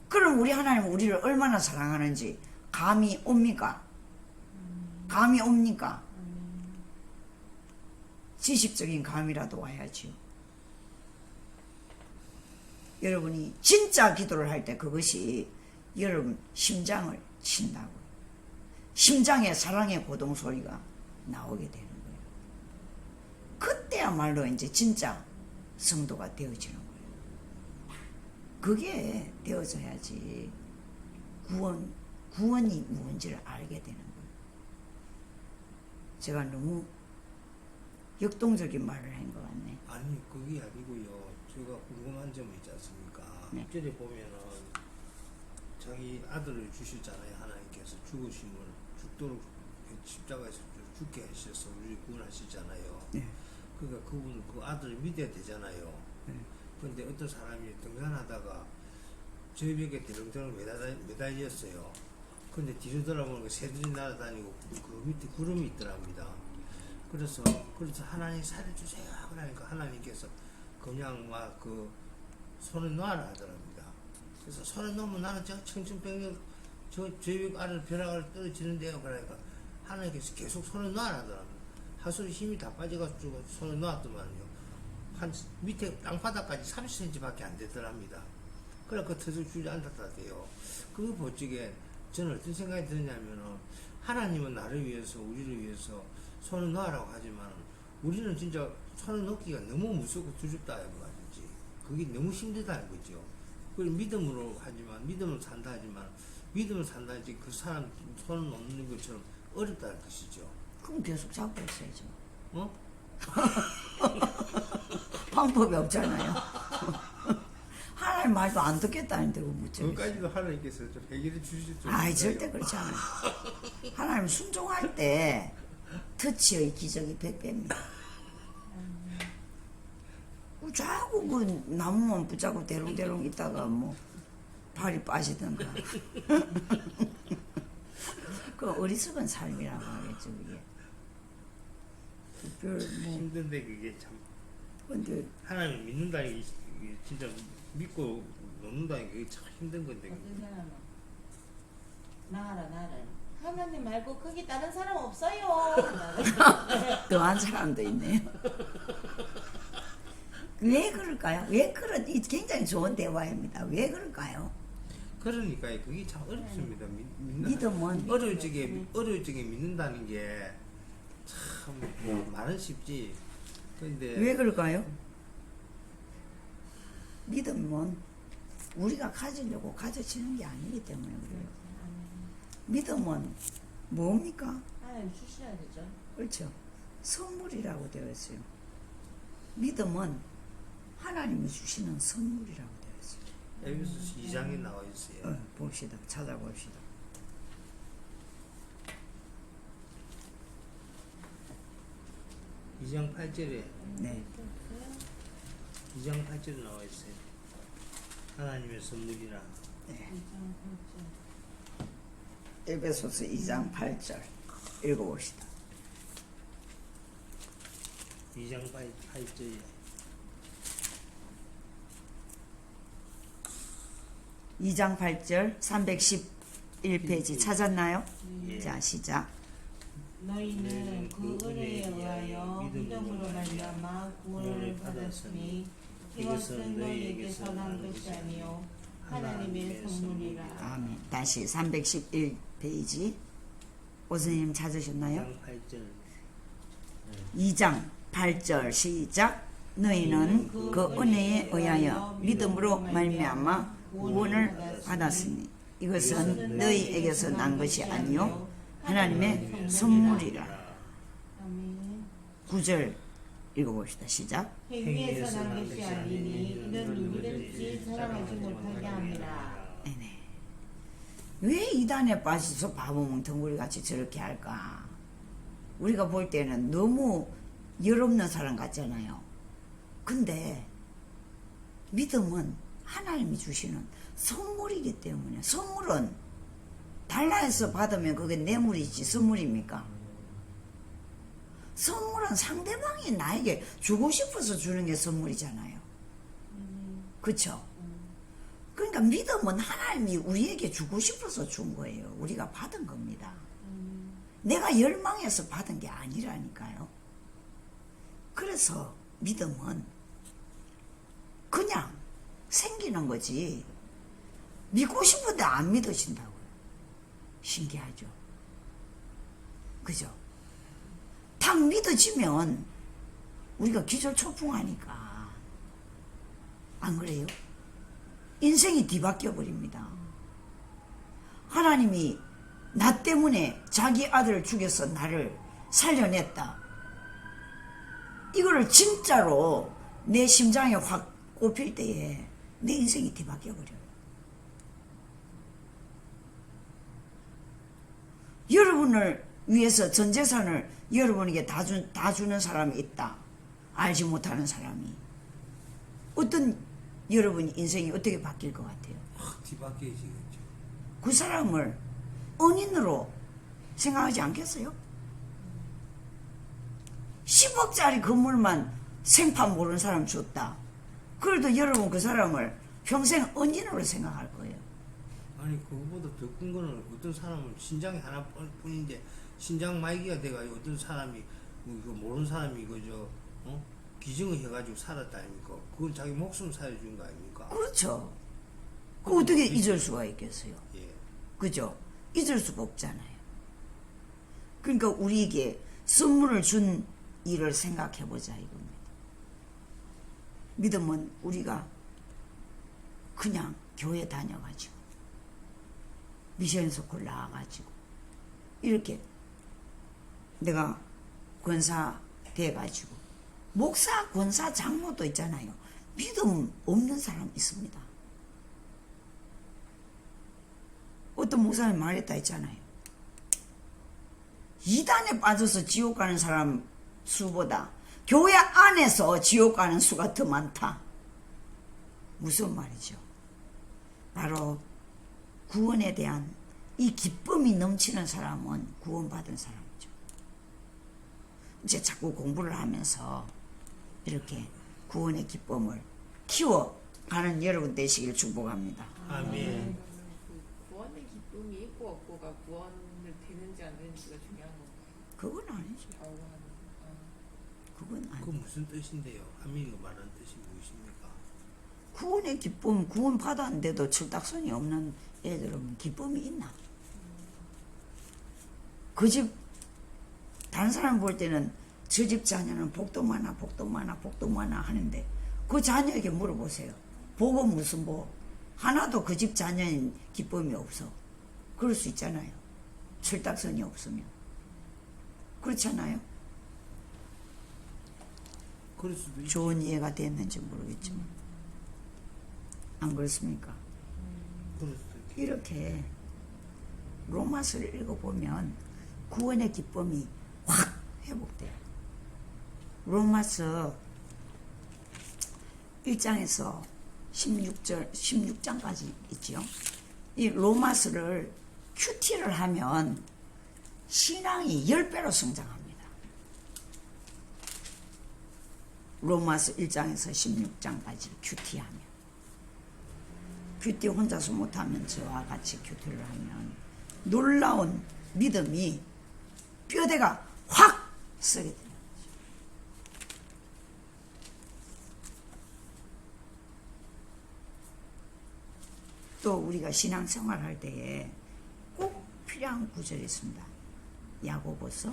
그럼 우리 하나님은 우리를 얼마나 사랑하는지 감이 옵니까? 감이 옵니까? 지식적인 감이라도 와야지요. 여러분이 진짜 기도를 할 때 그것이 여러분 심장을 친다고요. 심장에 사랑의 고동 소리가 나오게 되는 거예요. 그때야말로 이제 진짜 성도가 되어지는 거예요. 그게 되어져야지 구원이 무엇인지를 알게 되는 거예요. 제가 너무 역동적인 말을 한 것 같네. 아니 그게 아니고요. 제가 궁금한 점이 있지 않습니까? 네. 6절에 보면은 자기 아들을 주셨잖아요. 하나님께서 죽도록 십자가에서 죽게 하셔서 우리를 구원하시잖아요. 네. 그러니까 그분은 그 아들을 믿어야 되잖아요. 그런데 어떤 사람이 등산하다가 저벽에 대롱대롱 매달렸어요. 근데 뒤로 돌아보니까 새들이 날아다니고 그 밑에 구름이 있더랍니다. 그래서 하나님 살려주세요 하니까 하나님께서 그냥 막 그 손을 놔라 하더랍니다. 그래서 손을 놓으면 나는 저 청천벽력 저 저벽 아래 벼락을 떨어지는데요. 그러니까 하나님께서 계속 손을 놔라 하더랍니다. 하수리 힘이 다 빠져가지고 손을 놨더만요. 한 밑에 땅바닥까지 30cm밖에 안 되더랍니다. 그래 그 터져 주저앉았다대요. 그 보직에 저는 어떤 생각이 드냐면은 하나님은 나를 위해서 우리를 위해서 손을 놔라고 하지만 우리는 진짜 손을 놓기가 너무 무섭고 두렵다 이거 같지. 그게 너무 힘들다는 거죠. 그걸 믿음으로 하지만 믿음으로 산다 하지만 믿음으로 산다지 그 사람 손을 놓는 것처럼 어렵다는 것이죠. 그럼 계속 잡고 있어야죠. 어? 방법이 없잖아요. 하나님 말도 안 듣겠다는데 그 무죄. 그까지도 하나님께서 좀 해결해 주실 줄. 아이 절대 그렇지 않아요. 하나님 순종할 때 터치의 기적이 100배입니다. 자꾸 그 나무만 붙잡고 대롱대롱 있다가 뭐 발이 빠지던가. 그 어리석은 삶이라고 하겠죠 그게. 별 뭐. 힘든데 그게 참 근데 하나님 믿는다는 게 이게 진짜 믿고 놓는다는 게 참 힘든 건데. 어떤 사람은 나를 하나님 말고 거기 다른 사람 없어요. 더한 사람도 있네요. 왜 그럴까요? 왜 그런 이 굉장히 좋은 대화입니다. 왜 그럴까요? 그러니까 그게 참 어렵습니다. 믿음은 어려울 적에 믿는다는 게 참 말은 쉽지. 근데 왜 그럴까요? 믿음은 우리가 가지려고 가져지는 게 아니기 때문에 그래요. 믿음은 뭡니까? 하나님 주셔야 되죠. 그렇죠. 선물이라고 되어 있어요. 믿음은 하나님이 주시는 선물이라고 되어 있어요. 에베소서 2장에 나와 있어요. 봅시다. 찾아봅시다. 이 2장 8절에 네. 2장 8절에 나와 있어요. 하나님의 선물이라. 네. 에베소서 2장 8절 읽어봅시다. 2장 8절에 2장 8절 311페이지 찾았나요? 예. 자 시작. 너희는 그 은혜에 의하여 믿음으로 말미암아 구원을 받았으니 이것은 너희에게서 난 것이 아니요 하나님의 선물이라. 아멘. 다시 311페이지 오선생님 찾으셨나요? 2장 8절 2장 8절 시작. 너희는 그 은혜에 의하여 믿음으로 말미암아 구원을 받았으니 이것은 너희에게서 난 것이 아니요 하나님의 선물이라. 아멘. 9절 읽어봅시다. 시작. 행위에서 난 것이 아니니 이는 누구든지 사랑하지 못하게 합니다. 네네. 왜 이단에 빠져서 바보뭉텅구리 같이 저렇게 할까? 우리가 볼 때는 너무 열없는 사람 같잖아요. 근데 믿음은 하나님이 주시는 선물이기 때문에, 선물은 달라 해서 받으면 그게 뇌물이지 선물입니까? 선물은 상대방이 나에게 주고 싶어서 주는 게 선물이잖아요. 그쵸? 그러니까 믿음은 하나님이 우리에게 주고 싶어서 준 거예요. 우리가 받은 겁니다. 내가 열망해서 받은 게 아니라니까요. 그래서 믿음은 그냥 생기는 거지, 믿고 싶은데 안 믿어진다고요. 신기하죠? 그죠? 딱 믿어지면 우리가 기절초풍하니까. 안 그래요? 인생이 뒤바뀌어 버립니다. 하나님이 나 때문에 자기 아들을 죽여서 나를 살려냈다. 이거를 진짜로 내 심장에 확 꼽힐 때에 내 인생이 뒤바뀌어 버려요. 여러분을 위해서 전 재산을 여러분에게 다 주는 사람이 있다. 알지 못하는 사람이. 어떤 여러분 인생이 어떻게 바뀔 것 같아요? 확 뒤바뀌어지겠죠. 그 사람을 은인으로 생각하지 않겠어요? 10억짜리 건물만 생판 모르는 사람 줬다. 그래도 여러분 그 사람을 평생 은인으로 생각할 거예요. 아니 그거보다 더 큰 거는 어떤 사람은 신장이 하나뿐인데 신장 마이기가 돼가지고 어떤 사람이 이거 모르는 사람이 그저 기증을 해가지고 살았다 아닙니까? 그건 자기 목숨 살려준 거 아닙니까? 그렇죠. 그 어떻게 잊을 수가 있겠어요? 예. 그죠? 잊을 수가 없잖아요. 그러니까 우리에게 선물을 준 일을 생각해보자 이겁니다. 믿음은 우리가 그냥 교회 다녀가지고 미션스쿨 나와가지고 이렇게 내가 권사 돼가지고 목사, 권사, 장로도 있잖아요. 믿음 없는 사람 있습니다. 어떤 목사님 말했다 했잖아요. 이단에 빠져서 지옥 가는 사람 수보다 교회 안에서 지옥 가는 수가 더 많다. 무슨 말이죠? 바로 구원에 대한 이 기쁨이 넘치는 사람은 구원받은 사람이죠. 이제 자꾸 공부를 하면서 이렇게 구원의 기쁨을 키워가는 여러분 되시길 축복합니다. 아멘. 그 구원의 기쁨이 있고 없고가 구원을 되는지 안 되는지가 중요한 건가요? 그건 아니죠. 그건 그 아니죠. 무슨 뜻인데요? 아멘이가 말하는 뜻이 무엇입니까? 구원의 기쁨, 구원 받았는데도 철딱선이 없는 애들은 기쁨이 있나? 그 집, 다른 사람 볼 때는 저 집 자녀는 복도 많아, 복도 많아, 복도 많아 하는데 그 자녀에게 물어보세요. 복은 무슨 복? 하나도 그 집 자녀인 기쁨이 없어. 그럴 수 있잖아요. 철딱선이 없으면. 그렇잖아요. 그럴 수도 있죠. 좋은 이해가 됐는지 모르겠지만 안 그렇습니까? 그럴 수도 있죠. 이렇게 로마서를 읽어보면 구원의 기쁨이 확 회복돼요. 로마서 1장에서 16장까지 있죠. 이 로마서를 큐티를 하면 신앙이 10배로 성장합니다. 로마서 1장에서 16장까지 큐티하면, 큐티 혼자서 못하면 저와 같이 큐티를 하면 놀라운 믿음이 뼈대가 확 서게 돼요. 또 우리가 신앙생활 할 때에 꼭 필요한 구절이 있습니다. 야고보서.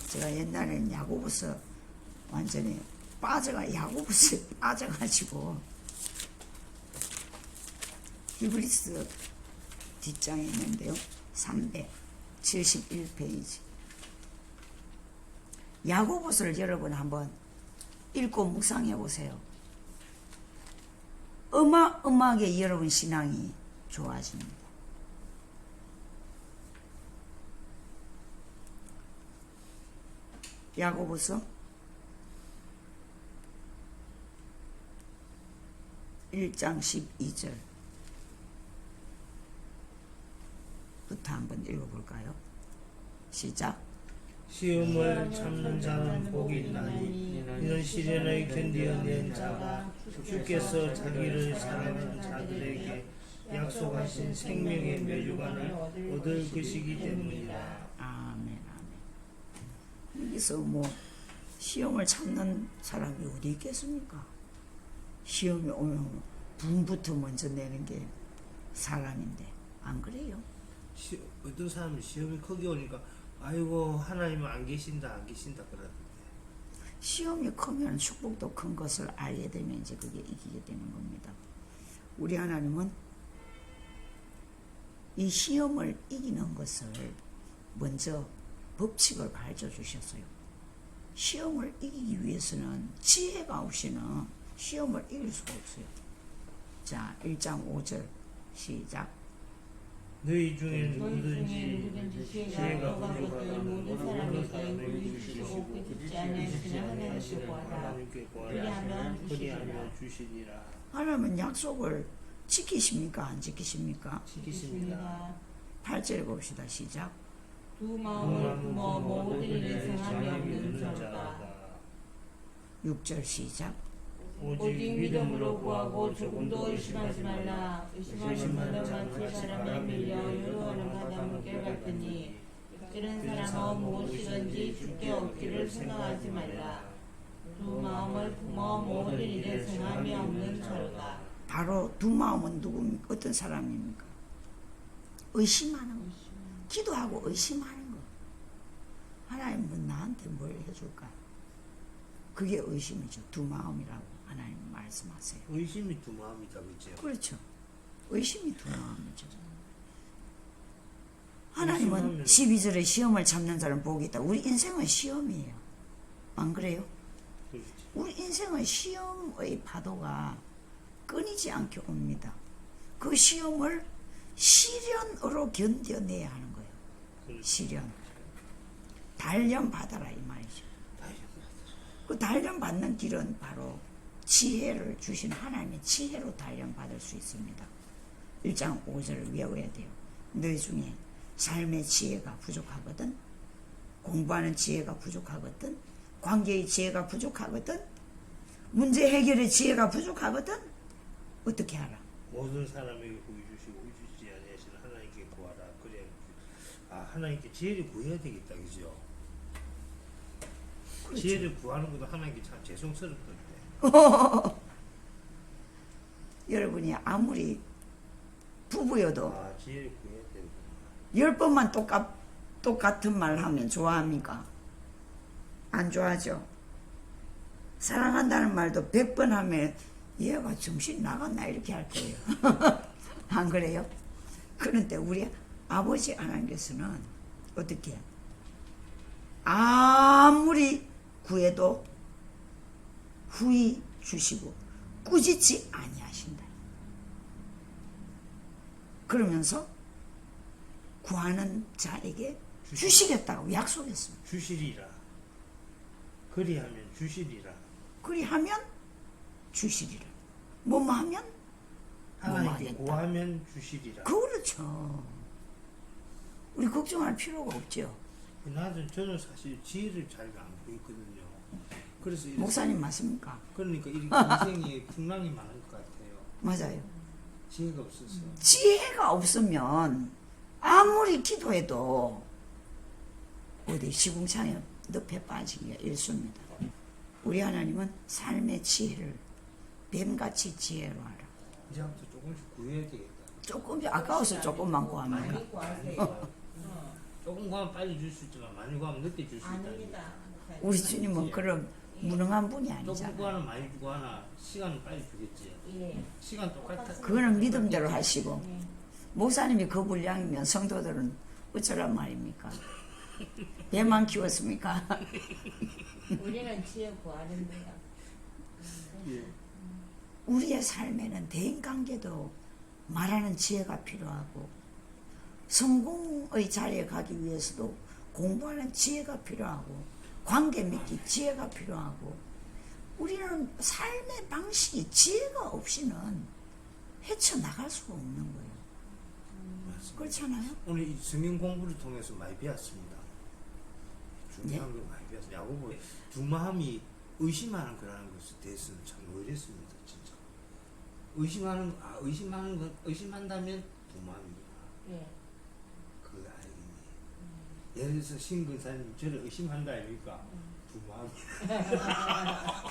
제가 옛날에는 야고보서 완전히 야고보서에 빠져가지고 히브리스 뒷장에 있는데요. 371페이지. 야고보서를 여러분 한번 읽고 묵상해 보세요. 어마어마하게 여러분 신앙이 좋아집니다. 야고보서 1장 12절 부터 한번 읽어볼까요? 시작. 시험을 참는 자는 복이 있나니 이는 시련을 견디어낸 자가 주께서 자기를 사랑하는 자들에게 약속하신 생명의 멸류관을 얻을 것이기 때문이다. 아멘, 아멘. 여기서 뭐 시험을 참는 사람이 어디 있겠습니까? 시험이 오면 분부터 먼저 내는 게 사람인데 안 그래요? 어떤 사람이 시험이 크게 오니까 아이고 하나님은 안 계신다 그러던데. 시험이 크면 축복도 큰 것을 알게 되면 이제 그게 이기게 되는 겁니다. 우리 하나님은 이 시험을 이기는 것을 먼저 법칙을 가르쳐 주셨어요. 시험을 이기기 위해서는 지혜가 없이는 시험을 이길 수가 없어요. 자, 1장 5절 시작. 너희 중에 누구든지 지혜가 부족하다면 모든 사람에게 보여주시고 그짓지 않으시는 하나님께 구하라. 하나님께 구하라. 그리하면 주시리라. 하나님은 약속을 지키십니까? 안 지키십니까? 지키십니다. 8절 봅시다. 시작. 두 마음을 품어 모든 일에 성함이 없는 자가 자가 6절 시작. 오직 믿음으로 구하고 조금도 의심하지 말라. 의심하는 자는 그 사람에 밀려 유혹하는 바닷물결 같으니 이런 사람은 무엇이든지 주께 얻기를 생각하지 말라. 두 마음을 품어 모든 일에 성함이 없는 자가 바로 두 마음은 누굽니까? 어떤 사람입니까? 의심하는 거. 기도하고 의심하는 거. 하나님은 나한테 뭘 해줄까? 그게 의심이죠. 두 마음이라고 하나님 말씀하세요. 의심이 두 마음이다 그죠? 그렇죠. 의심이 두 마음이죠. 하나님은 12절에 시험을 참는 자는 복이 있다. 우리 인생은 시험이에요. 안 그래요? 우리 인생은 시험의 파도가 끊이지 않게 옵니다. 그 시험을 시련으로 견뎌내야 하는 거예요. 시련. 단련 받아라 이 말이죠. 그 단련 받는 길은 바로 지혜를 주신 하나님의 지혜로 단련 받을 수 있습니다. 1장 5절을 외워야 돼요. 너희 중에 삶의 지혜가 부족하거든, 공부하는 지혜가 부족하거든, 관계의 지혜가 부족하거든, 문제 해결의 지혜가 부족하거든, 어떻게 하라? 모든 사람에게 보여주시고 주시지 아니하시는 하나님께 구하라. 그래. 하나님께 지혜를 구해야 되겠다, 그죠? 그렇죠. 지혜를 구하는 것도 하나님께 참 죄송스럽던데. 여러분이 아무리 부부여도 지혜를 구해야 되는구나. 10번만 똑같은 말 하면 좋아합니까? 안 좋아하죠? 사랑한다는 말도 100번 하면 얘가 정신 나갔나 이렇게 할 거예요. 안 그래요? 그런데 우리 아버지 하나님께서는 어떻게 아무리 구해도 후히 주시고 꾸짖지 아니하신다. 그러면서 구하는 자에게 주시겠다고 약속했습니다. 주시리라. 그리하면 주시리라. 그리하면 주시리라. 뭐뭐 하면 뭐뭐 하나님께 하겠다. 구하면 주시리라. 그렇죠. 우리 걱정할 필요가 없죠. 저는 사실 지혜를 잘 안 보였거든요. 그래서 이렇게, 목사님 맞습니까? 그러니까 이렇게 인생에 풍랑이 많을 것 같아요. 맞아요. 지혜가 없어서. 지혜가 없으면 아무리 기도해도 어디 시궁창에 늪에 빠지기가 일쑤입니다. 우리 하나님은 삶의 지혜를 뱀같이 지혜로 하라. 이제부터 조금씩 구해야 되겠다. 조금 아까워서 조금만 구합니까? 많이 구하세요. 조금 구하면 빨리 줄 수 있지만 많이 구하면 늦게 줄 수 있다. 아닙니다. 우리 주님은 그럼 무능한 분이 조금 아니잖아. 구하나 많이 구하나 시간은 빨리 주겠지. 예. 시간 똑같아. 그거는 믿음대로 하시고 예. 목사님이 그 분량이면 성도들은 어쩌란 말입니까? 배만 키웠습니까? 우리는 지혜 구하는데요. 우리의 삶에는 대인관계도 말하는 지혜가 필요하고 성공의 자리에 가기 위해서도 공부하는 지혜가 필요하고 관계 맺기 지혜가 필요하고 우리는 삶의 방식이 지혜가 없이는 헤쳐나갈 수가 없는 거예요. 그렇잖아요? 오늘 이 성경 공부를 통해서 많이 배웠습니다. 중요한 걸 많이 배웠어요. 야고보 두 마음이 의심하는 거라는 것에 대해서는 참 의뢰했습니다. 진짜. 의심한다면 두 마음이구나. 예. 그걸 알겠네. 예를 들어서 신근사님 저를 의심한다 아닙니까? 두 마음이.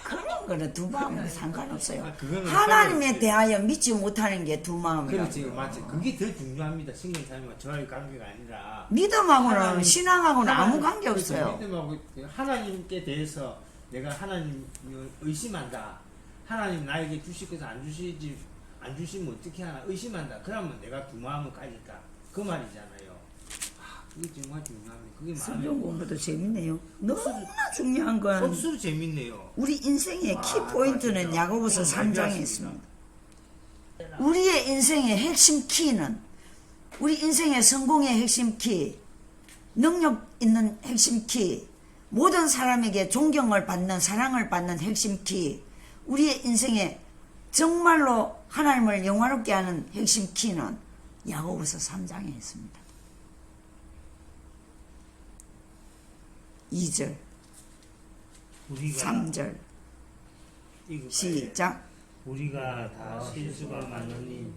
그런 거는 두 마음은 상관없어요. 그거는 하나님에 상관없지. 대하여 믿지 못하는 게 두 마음이라고. 그렇지, 맞지. 그게 더 중요합니다. 신근사님과 저와의 관계가 아니라. 믿음하고는 하나님, 신앙하고는 아무 하나님, 관계 그렇죠. 없어요. 믿음하고 하나님께 대해서 내가 하나님을 의심한다. 하나님 나에게 주실 것을 안 주시면 어떻게 하나 의심한다. 그러면 내가 두 마음을 가질까? 그 말이잖아요. 그게 정말 중요합니다. 그게 성경 마음이 공부도 재밌네요. 너무나 중요한 건 억수로 재밌네요. 우리 인생의 키 와, 포인트는 진짜. 야고보서 많이 3장에 배웠습니다. 있습니다. 우리의 인생의 핵심 키는 우리 인생의 성공의 핵심 키, 능력 있는 핵심 키, 모든 사람에게 존경을 받는 사랑을 받는 핵심 키, 우리의 인생에 정말로 하나님을 영화롭게 하는 핵심 키는 야고보서 3장에 있습니다. 2절, 우리가 3절 이거 시작. 우리가 다 실수가 많으니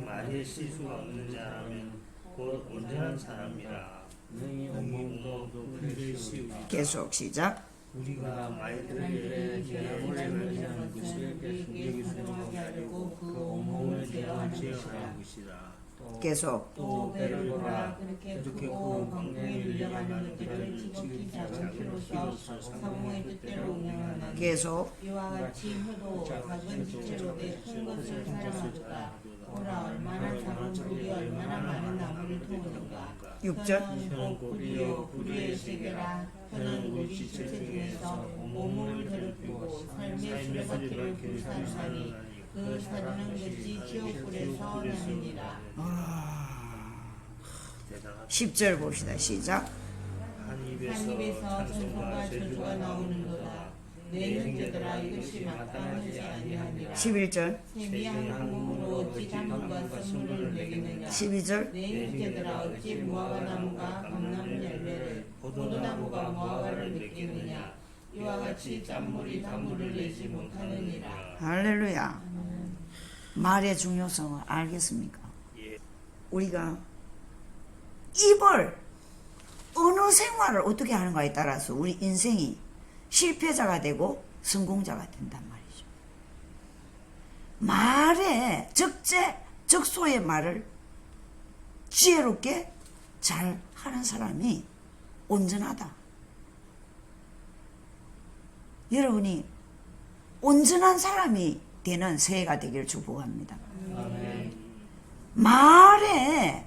만일 실수가 없는 자라면 곧 온전한 사람이라 능히 온몸도 그를 씌우고 계속 시작. 우리가 말들에게 제약을 하는 것을 계속 수용하게 하려고 그 온몸을 제어하는 것이라 계속. 또 배를 보라 그렇게 크고 광풍에 밀려가는 것들을 지극히 작은 피로써 사공의 뜻대로 운영하나니 계속. 이와 같이 효도 작은 지체로 내 큰 것을 사랑하도다. 보라 얼마나 작은 불이 얼마나 많은 나무를 태우는가. 6절. 혀는 곧 불이요 불의 세계라. 혀는 우리 지체 중에서 몸을 괴롭히고 삶의 수레바퀴를 불사르나니 그 사르는 것이 지옥불에서 나느니라. 대단하다. 10절 봅시다. 시작. 한 한 입에서 입에서 찬송과 찬송과 저주가 제주가 나오는도다. 내 형제들아 이것이 마땅하지 아니하니라. 11절. 셈이 한 몸으로 어찌 단물과 선물을 먹이느냐. 12절. 내 형제들아 어찌 무화과 나무가 감나무 열매를 포도나무가 무화과를 맺겠느냐. 이와 같이 짠물이 단물을 내지 못하느니라. 할렐루야. 말의 중요성을 알겠습니까? 우리가 입을 어느 생활을 어떻게 하는가에 따라서 우리 인생이 실패자가 되고 성공자가 된단 말이죠. 말에 적소의 말을 지혜롭게 잘 하는 사람이 온전하다. 여러분이 온전한 사람이 되는 새해가 되기를 축복합니다. 말에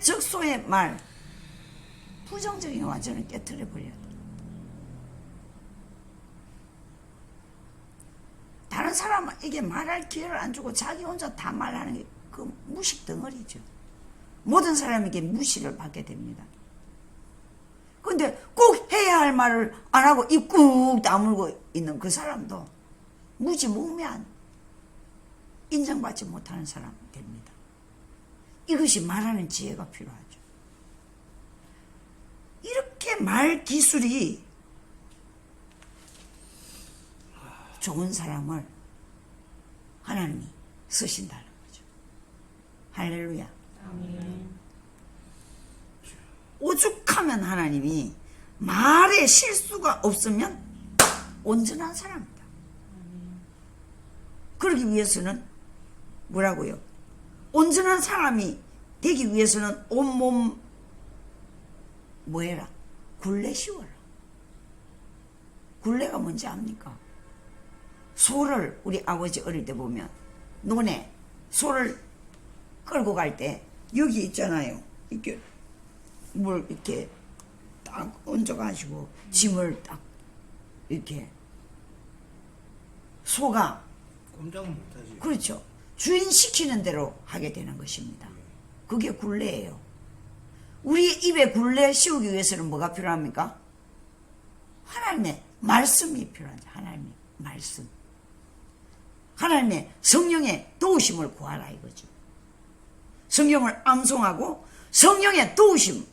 적소의 말, 부정적인 완전히 깨뜨려 버려야 돼. 다른 사람에게 말할 기회를 안 주고 자기 혼자 다 말하는 게 그 무식 덩어리죠. 모든 사람에게 무시를 받게 됩니다. 근데 꼭 해야 할 말을 안 하고 입 꾹 다물고 있는 그 사람도 무지몽매한 인정받지 못하는 사람이 됩니다. 이것이 말하는 지혜가 필요하죠. 이렇게 말 기술이 좋은 사람을 하나님이 쓰신다는 거죠. 할렐루야. 오죽하면 하나님이 말에 실수가 없으면 온전한 사람이다. 그러기 위해서는 뭐라고요? 온전한 사람이 되기 위해서는 온몸 뭐해라? 굴레 씌워라. 굴레가 뭔지 압니까? 소를 우리 아버지 어릴 때 보면 논에 소를 끌고 갈 때 여기 있잖아요. 이렇게 물 이렇게 딱 얹어가지고 짐을 딱 이렇게 소가 꼼짝은 못하지. 그렇죠. 주인 시키는 대로 하게 되는 것입니다. 그게 굴레예요. 우리 입에 굴레 씌우기 위해서는 뭐가 필요합니까? 하나님의 말씀이 필요하죠. 하나님의 말씀. 하나님의 성령의 도우심을 구하라 이거죠. 성경을 암송하고 성령의 도우심.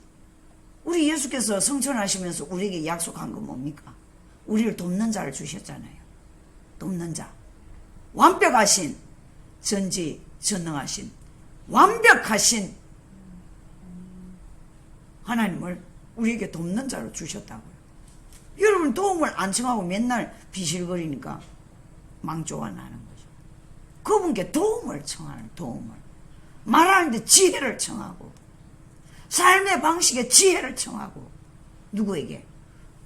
우리 예수께서 성천하시면서 우리에게 약속한 건 뭡니까? 우리를 돕는 자를 주셨잖아요. 돕는 자. 완벽하신 전지전능하신 완벽하신 하나님을 우리에게 돕는 자로 주셨다고요. 여러분 도움을 안 청하고 맨날 비실거리니까 망조가 나는 거죠. 그분께 도움을 청하는 도움을 말하는데 지혜를 청하고 삶의 방식에 지혜를 청하고 누구에게?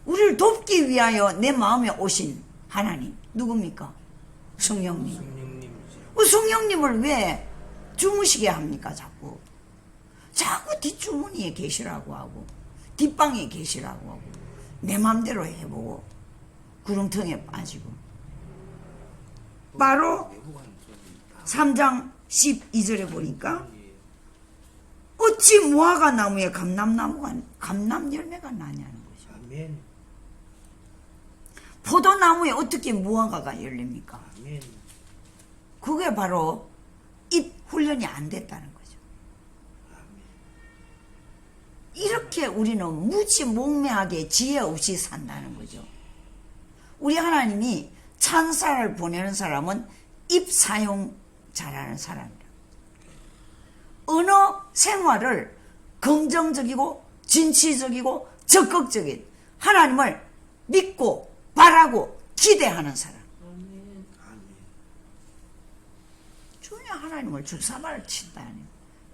우리를 돕기 위하여 내 마음에 오신 하나님 누굽니까? 성령님. 성령님이죠. 성령님을 왜 주무시게 합니까? 자꾸 뒷주머니에 계시라고 하고 뒷방에 계시라고 하고 내 맘대로 해보고 구렁텅이에 빠지고 바로 3장 12절에 보니까 어찌 무화과 나무에 감람 열매가 나냐는 거죠. 아멘. 포도나무에 어떻게 무화과가 열립니까? 아멘. 그게 바로 입 훈련이 안 됐다는 거죠. 이렇게 우리는 무지몽매하게 지혜 없이 산다는 거죠. 우리 하나님이 찬사를 보내는 사람은 입 사용 잘하는 사람이다. 언어 생활을 긍정적이고 진취적이고 적극적인 하나님을 믿고 바라고 기대하는 사람. 아멘. 주님 하나님을 주사발을 친다니.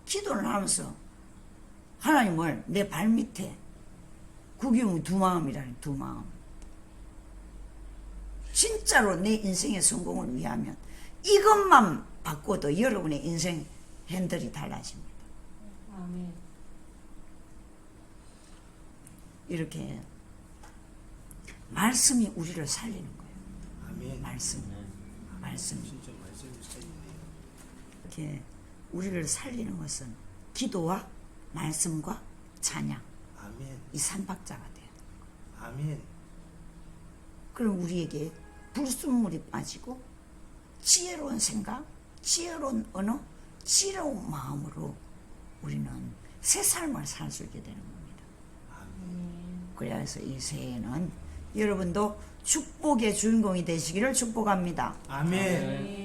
기도를 하면서 하나님을 내 발밑에 구경이 두 마음이라니 두 마음. 진짜로 내 인생의 성공을 위하면 이것만 바꿔도 여러분의 인생 핸들이 달라집니다. 아멘. 이렇게 말씀이 우리를 살리는 거예요. 아멘. 말씀이 진짜 말씀이 살리네요. 이렇게 우리를 살리는 것은 기도와 말씀과 찬양 아멘. 이 삼박자가 돼요. 아멘. 그럼 우리에게 불순물이 빠지고 지혜로운 생각, 지혜로운 언어, 지혜로운 마음으로 우리는 새 삶을 살 수 있게 되는 겁니다. 그래서 이 새해에는 여러분도 축복의 주인공이 되시기를 축복합니다. 아멘.